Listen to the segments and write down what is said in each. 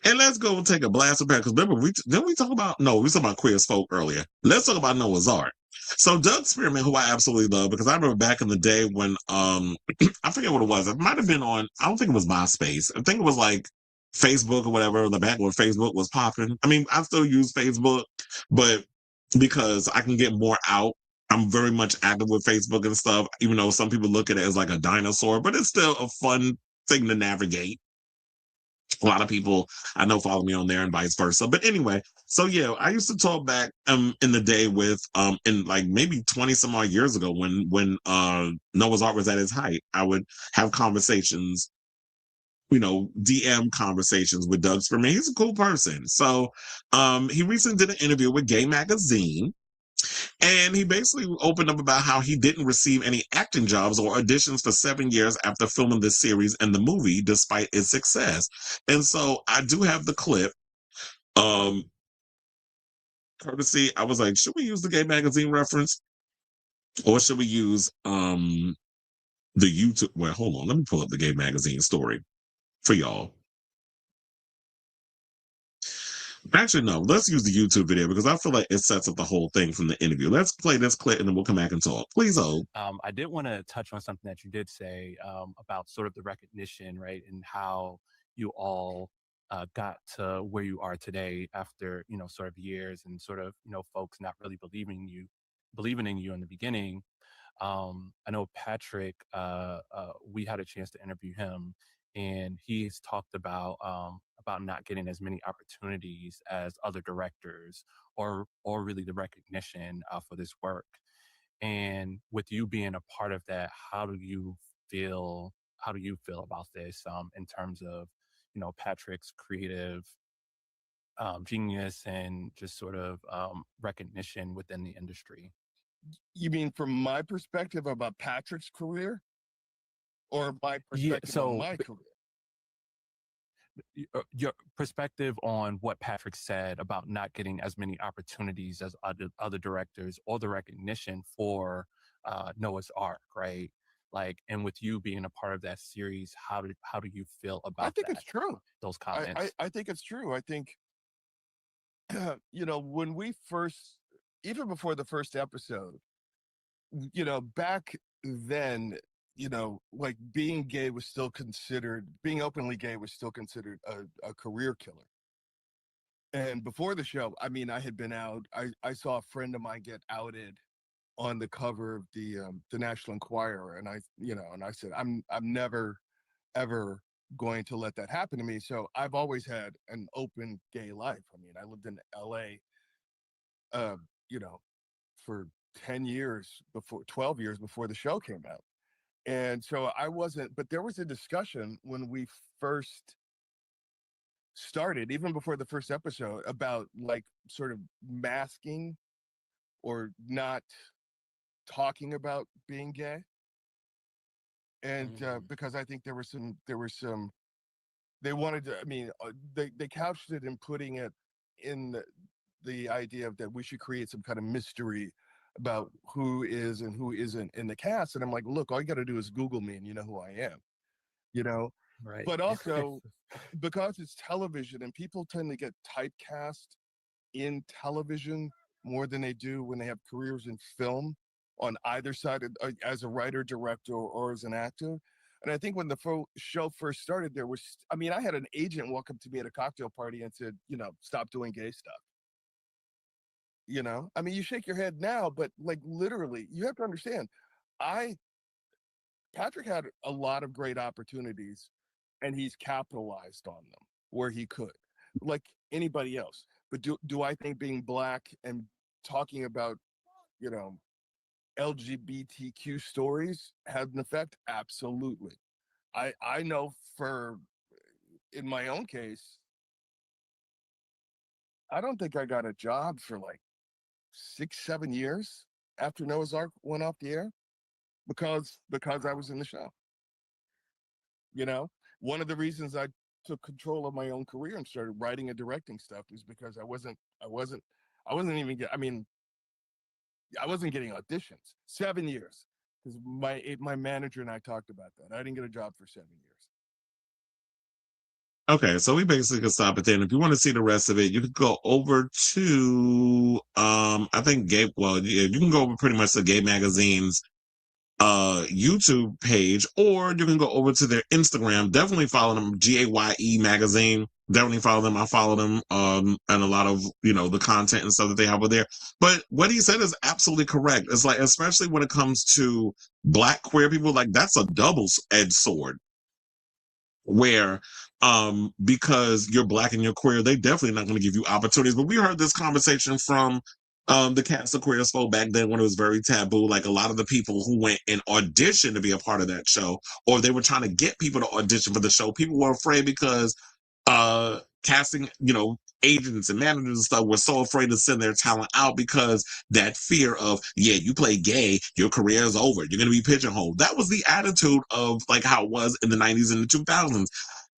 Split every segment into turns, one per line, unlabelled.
And let's go and take a blast of because remember, didn't we talk about, no, we talked about Queer as Folk earlier. Let's talk about Noah's Ark. So Doug Spearman, who I absolutely love, because I remember back in the day when, I forget what it was. It might have been on, I don't think it was MySpace. I think it was like Facebook or whatever, the back when Facebook was popping. I mean, I still use Facebook, but because I can get more out, I'm very much active with Facebook and stuff, even though some people look at it as like a dinosaur, but it's still a fun thing to navigate. A lot of people I know follow me on there and vice versa. But anyway, so yeah, I used to talk back in the day with in like maybe 20 some odd years ago when Noah's Ark was at its height. I would have conversations, DM conversations with Doug Spearman. He's a cool person. So he recently did an interview with Gay Magazine, and he basically opened up about how he didn't receive any acting jobs or auditions for 7 years after filming this series and the movie, despite its success. And so I do have the clip. Um, Courtesy, I was like, should we use the Gay Magazine reference or should we use the YouTube? Well, hold on, let me pull up the Gay Magazine story for y'all. Actually, no, let's use the YouTube video because I feel like it sets up the whole thing from the interview. Let's play this clip and then we'll come back and talk. Please hold.
I did want to touch on something that you did say about sort of the recognition, right, and how you all got to where you are today after sort of years and sort of folks not really believing in you in the beginning. I know Patrick. We had a chance to interview him, and he's talked about not getting as many opportunities as other directors, or really the recognition for this work. And with you being a part of that, how do you feel? How do you feel about this in terms of Patrick's creative genius and just sort of recognition within the industry?
You mean from my perspective about Patrick's career, or my
Yeah.
perspective on
So
my career?
your perspective on what Patrick said about not getting as many opportunities as other directors or the recognition for Noah's Ark, right? Like, and with you being a part of that series, how do you feel
I
about
think it's
that?
true.
Those
I, I,
comments.
I think it's true. I think, when we first, even before the first episode, back then, like being openly gay was still considered a career killer. And before the show, I mean, I had been out. I saw a friend of mine get outed on the cover of the National Enquirer, and I said, I'm never ever going to let that happen to me. So I've always had an open gay life. I mean, I lived in LA, uh, you know, for 10 years before 12 years before the show came out. And so I wasn't, but there was a discussion when we first started, even before the first episode, about like sort of masking or not talking about being gay. And
Mm.
because I think there were some, they wanted to, I mean, they couched it in putting it in the idea of that we should create some kind of mystery about who is and who isn't in the cast. And I'm like, look, all you got to do is Google me and you know who I am, you know?
Right.
But also, because it's television and people tend to get typecast in television more than they do when they have careers in film on either side of, as a writer, director, or as an actor. And I think when the show first started, there was, I mean, I had an agent walk up to me at a cocktail party and said, stop doing gay stuff. I mean, you shake your head now, but like literally, you have to understand, I, Patrick had a lot of great opportunities and he's capitalized on them where he could, like anybody else. But do I think being black and talking about, you know, LGBTQ stories had an effect? Absolutely. I know for in my own case, I don't think I got a job for like 6, 7 years after Noah's Ark went off the air because I was in the show. You know, one of the reasons I took control of my own career and started writing and directing stuff is because I wasn't even I mean, I wasn't getting auditions. 7 years. Because my manager and I talked about that. I didn't get a job for 7 years.
Okay, so we basically can stop it then. If you want to see the rest of it, you can go over to I think Gay well, yeah, you can go over pretty much the Gay Magazine's YouTube page, or you can go over to their Instagram. Definitely follow them, GAYE Magazine. Definitely follow them. I follow them and a lot of the content and stuff that they have over there. But what he said is absolutely correct. It's like, especially when it comes to Black queer people, like that's a double-edged sword where because you're Black and you're queer, they definitely not going to give you opportunities. But we heard this conversation from the cast of Queer as Folk back then when it was very taboo. Like a lot of the people who went and auditioned to be a part of that show, or they were trying to get people to audition for the show, people were afraid because casting, agents and managers and stuff were so afraid to send their talent out because that fear of, yeah, you play gay, your career is over, you're going to be pigeonholed. That was the attitude of like how it was in the 90s and the 2000s.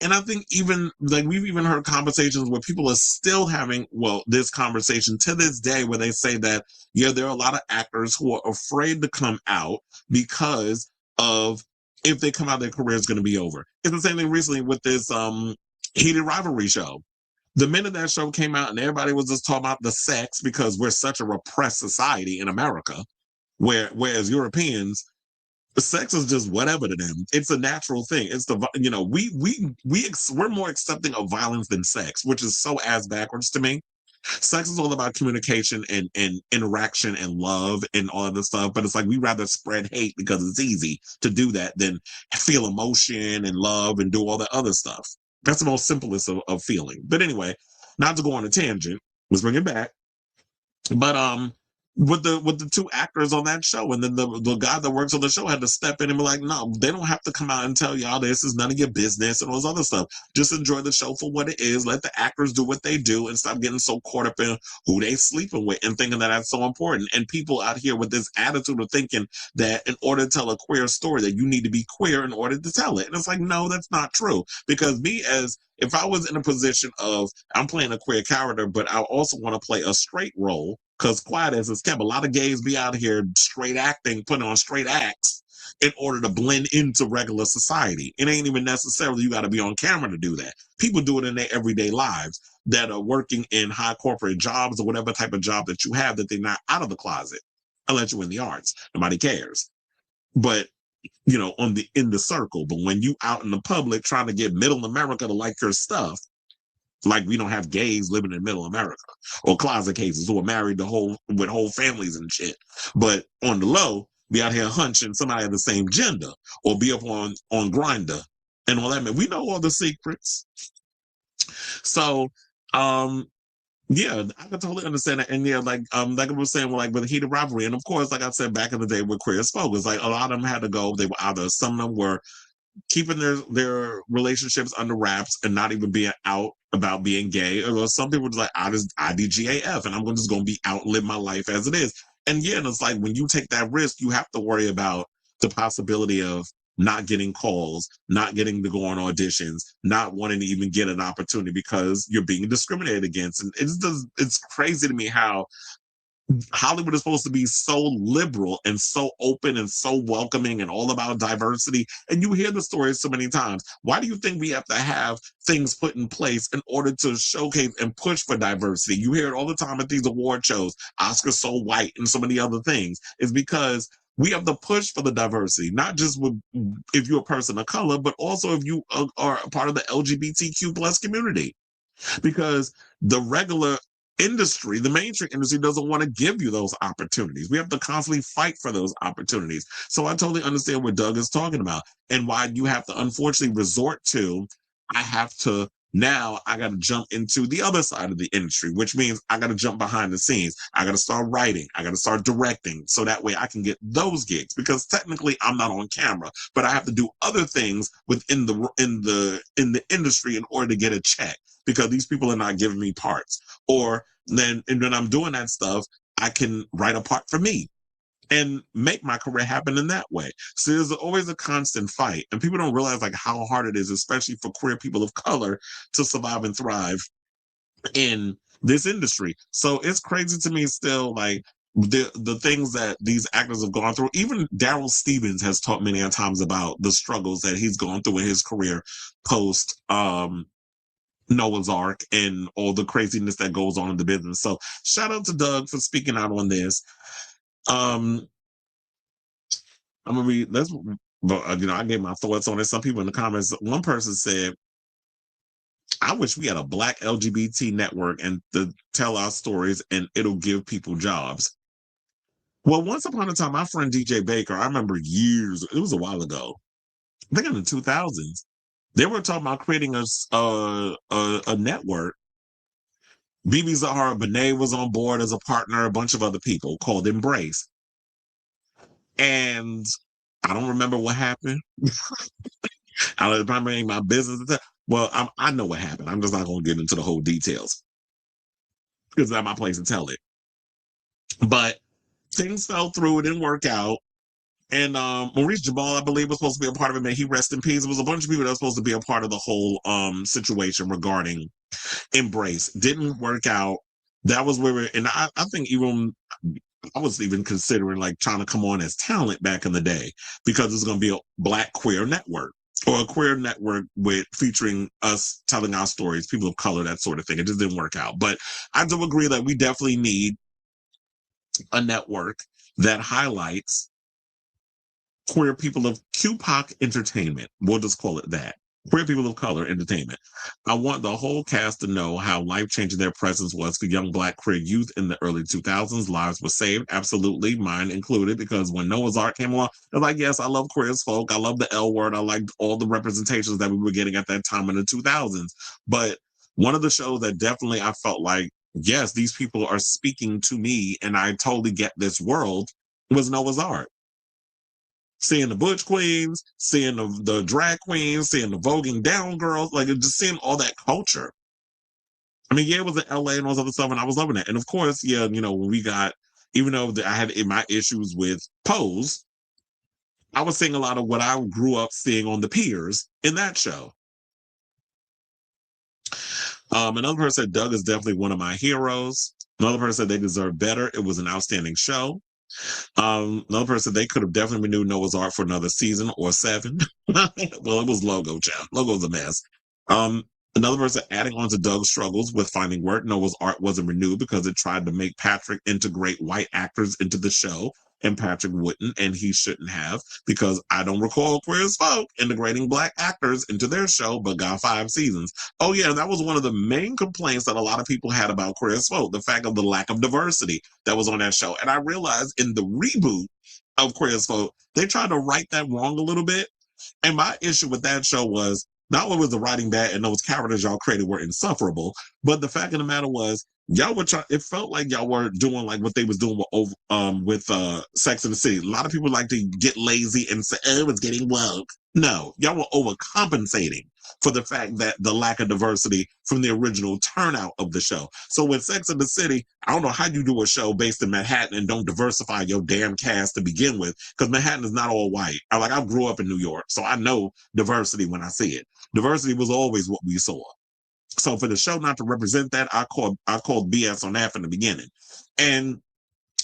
And I think even like we've even heard conversations where people are still having, well, this conversation to this day where they say that, yeah, there are a lot of actors who are afraid to come out because of if they come out, their career is going to be over. It's the same thing recently with this Heated Rivalry show. The minute that show came out and everybody was just talking about the sex because we're such a repressed society in America, whereas Europeans, sex is just whatever to them. It's a natural thing. It's the we're more accepting of violence than sex, which is so ass backwards to me. Sex is all about communication and interaction and love and all of this stuff. But it's like we rather spread hate because it's easy to do that than feel emotion and love and do all that other stuff. That's the most simplest of feeling. But anyway, not to go on a tangent, let's bring it back. But with the two actors on that show, and then the guy that works on the show had to step in and be like, no, they don't have to come out and tell y'all this is none of your business and all this other stuff. Just enjoy the show for what it is. Let the actors do what they do and stop getting so caught up in who they sleeping with and thinking that that's so important. And people out here with this attitude of thinking that in order to tell a queer story that you need to be queer in order to tell it. And it's like, no, that's not true. Because me, as if I was in a position of I'm playing a queer character, but I also want to play a straight role, because quiet as it's kept, a lot of gays be out here straight acting, putting on straight acts in order to blend into regular society. It ain't even necessarily you got to be on camera to do that. People do it in their everyday lives that are working in high corporate jobs or whatever type of job that you have, that they're not out of the closet unless you're in the arts. Nobody cares. But in the circle. But when you out in the public trying to get middle America to like your stuff, like we don't have gays living in middle America or closet cases who are married with whole families and shit. But on the low, be out here hunching somebody of the same gender or be up on Grindr and all that. Man, we know all the secrets. So, yeah, I can totally understand that. And yeah, like I was saying, like with Heated Rivalry, and of course, like I said back in the day with Queer as Folk, it's like a lot of them had to go. They were either, some of them were keeping their relationships under wraps and not even being out about being gay. Or some people were like, I be GAF and I'm just gonna be out and live my life as it is. And yeah, and it's like when you take that risk, you have to worry about the possibility of not getting calls, not getting to go on auditions, not wanting to even get an opportunity because you're being discriminated against. And it's crazy to me how Hollywood is supposed to be so liberal and so open and so welcoming and all about diversity. And you hear the stories so many times. Why do you think we have to have things put in place in order to showcase and push for diversity? You hear it all the time at these award shows, Oscar So White and so many other things. It's because we have to push for the diversity, not just if you're a person of color, but also if you are a part of the LGBTQ plus community, because the regular industry, the mainstream industry, doesn't want to give you those opportunities. We have to constantly fight for those opportunities. So I totally understand what Doug is talking about and why you have to unfortunately resort to, I got to jump into the other side of the industry, which means I got to jump behind the scenes. I got to start writing. I got to start directing so that way I can get those gigs, because technically I'm not on camera, but I have to do other things within the industry in order to get a check, because these people are not giving me parts. Or then, and when I'm doing that stuff, I can write a part for me and make my career happen in that way. So there's always a constant fight, and people don't realize like how hard it is, especially for queer people of color, to survive and thrive in this industry. So it's crazy to me still, like the things that these actors have gone through. Even Daryl Stevens has talked many times about the struggles that he's gone through in his career post Noah's Ark and all the craziness that goes on in the business. So shout out to Doug for speaking out on this. I'm gonna read. Let's. But I gave my thoughts on it. Some people in the comments. One person said, "I wish we had a Black LGBT network and to tell our stories, and it'll give people jobs." Well, once upon a time, my friend DJ Baker, I remember years. It was a while ago. I think in the 2000s, they were talking about creating a network. Bibi Zahara Benet was on board as a partner, a bunch of other people called Embrace. And I don't remember what happened. I don't remember any of my business. Well, I know what happened. I'm just not going to get into the whole details because it's not my place to tell it. But things fell through. It didn't work out. And Maurice Jamal, I believe, was supposed to be a part of it. May he rest in peace. It was a bunch of people that were supposed to be a part of the whole situation regarding Embrace. Didn't work out. That was where and I think even I was even considering like trying to come on as talent back in the day because it's going to be a Black queer network or a queer network with featuring us telling our stories, people of color, that sort of thing. It just didn't work out. But I do agree that we definitely need a network that highlights queer people of QPOC entertainment. We'll just call it that. Queer people of color entertainment. I want the whole cast to know how life-changing their presence was for young Black queer youth in the early 2000s. Lives were saved, absolutely, mine included, because when Noah's Ark came along, I was like, yes, I love queer as folk. I love the L word. I liked all the representations that we were getting at that time in the 2000s. But one of the shows that definitely I felt like, yes, these people are speaking to me and I totally get this world was Noah's Ark. Seeing the Butch Queens, seeing the drag queens, seeing the voguing down girls, like just seeing all that culture. I mean, yeah, it was in LA and all this other stuff, and I was loving it. And of course, yeah, when we got, even though I had my issues with Pose, I was seeing a lot of what I grew up seeing on the Piers in that show. Another person said Doug is definitely one of my heroes. Another person said they deserve better. It was an outstanding show. Another person, they could have definitely renewed Noah's Ark for another season or 7. Well, it was Logo, child. Logo's a mess. Another person adding on to Doug's struggles with finding work, Noah's Ark wasn't renewed because it tried to make Patrick integrate white actors into the show, and Patrick wouldn't, and he shouldn't have, because I don't recall Queer as Folk integrating Black actors into their show, but got 5 seasons. Oh yeah, that was one of the main complaints that a lot of people had about Queer as Folk, the fact of the lack of diversity that was on that show. And I realized in the reboot of Queer as Folk, they tried to right that wrong a little bit. And my issue with that show was not only was the writing bad and those characters y'all created were insufferable, but the fact of the matter was y'all were trying. It felt like y'all were doing like what they was doing with Sex and the City. A lot of people like to get lazy and say, "Oh, it's getting woke." No, y'all were overcompensating for the fact that the lack of diversity from the original turnout of the show. So with Sex and the City, I don't know how you do a show based in Manhattan and don't diversify your damn cast to begin with, because Manhattan is not all white. I grew up in New York, so I know diversity when I see it. Diversity was always what we saw. So for the show not to represent that, I called BS on that from the beginning. And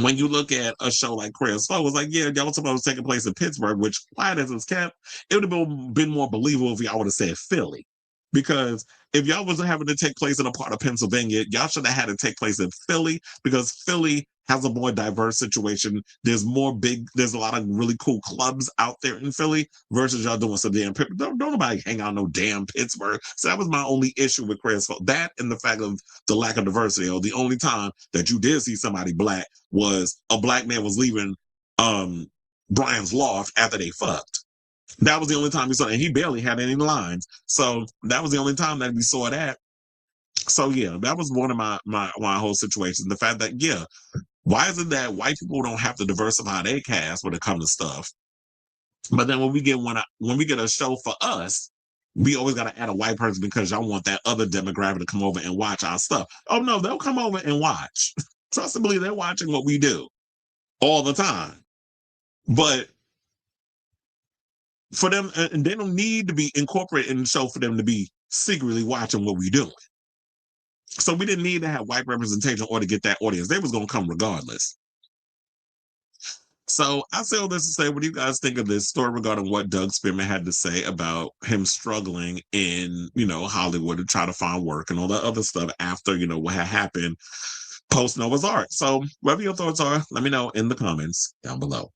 when you look at a show like Queer as Folk, it was like, yeah, y'all was supposed to take place in Pittsburgh, which, quiet as it's kept, it would have been more believable if y'all would have said Philly. Because if y'all wasn't having to take place in a part of Pennsylvania, y'all should have had to take place in Philly, because Philly has a more diverse situation. There's a lot of really cool clubs out there in Philly versus y'all doing some damn don't nobody hang out no damn Pittsburgh. So that was my only issue with Queer as Folk. That and the fact of the lack of diversity. The only time that you did see somebody Black was a Black man was leaving Brian's loft after they fucked. That was the only time we saw it. And he barely had any lines. So that was the only time that we saw that. So yeah, that was one of my whole situations. The fact that, yeah, why is it that white people don't have to diversify their cast when it comes to stuff? But then when we get a show for us, we always got to add a white person because y'all want that other demographic to come over and watch our stuff. Oh no, they'll come over and watch. Trust and believe they're watching what we do all the time. But for them, and they don't need to be incorporated in the show for them to be secretly watching what we're doing. So we didn't need to have white representation or to get that audience. They was going to come regardless. So I say all this to say, what do you guys think of this story regarding what Doug Spearman had to say about him struggling in, Hollywood to try to find work and all that other stuff after, what had happened post Noah's Ark? So whatever your thoughts are, let me know in the comments down below.